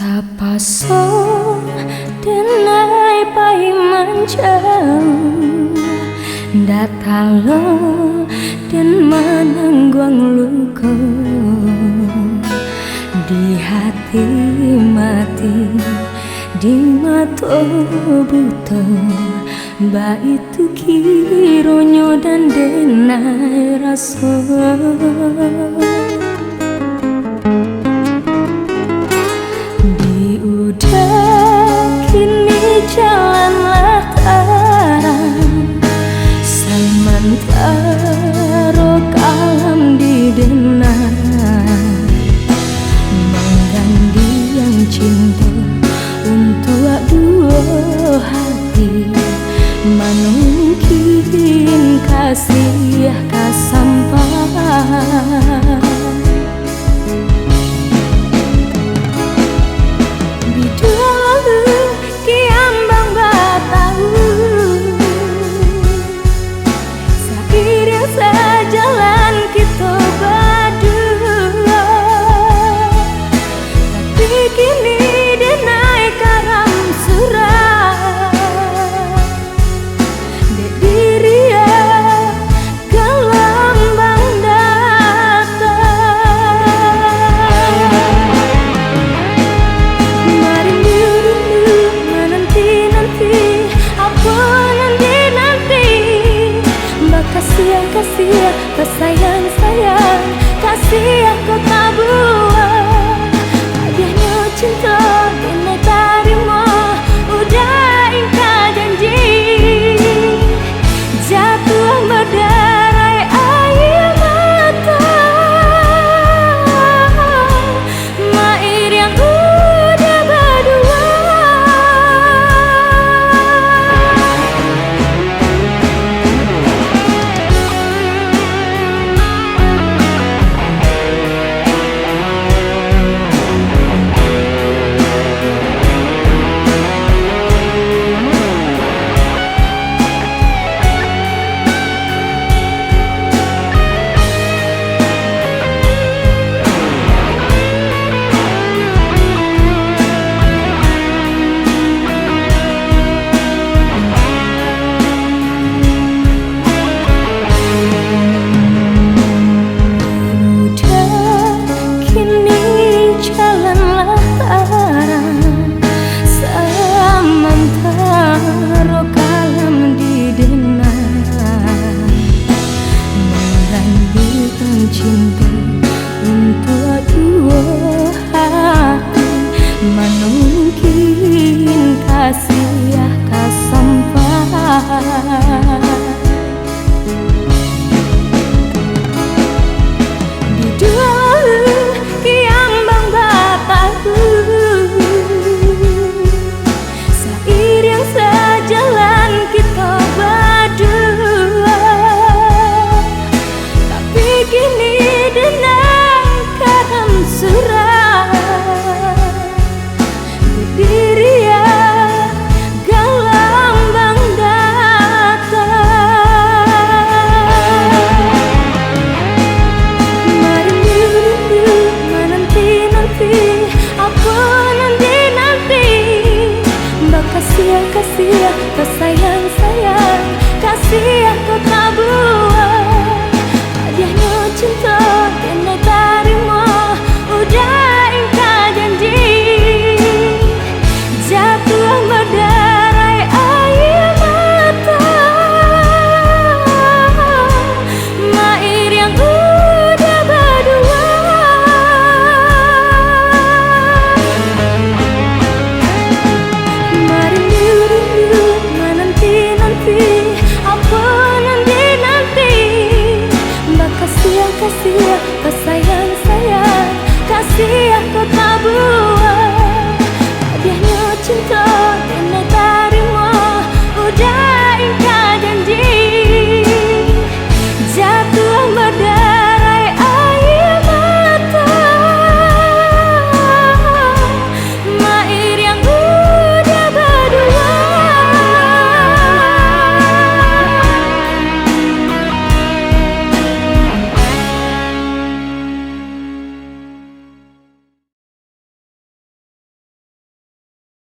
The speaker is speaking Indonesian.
Tapaso denai pai manjang datalo dan menangguang luka di hati mati di mata buta baitu kironyo dan denai rasa jalanlah tarang sementara kalam didena menggandi yang cinta untuk dua hati mungkin kasih kasampai kasih sayang sayang kasih aku tak buat hadiahnya cinta ini tarima udah ingkar janji jatuh berderai air mata mair yang udah berdua cinta untuk dua hati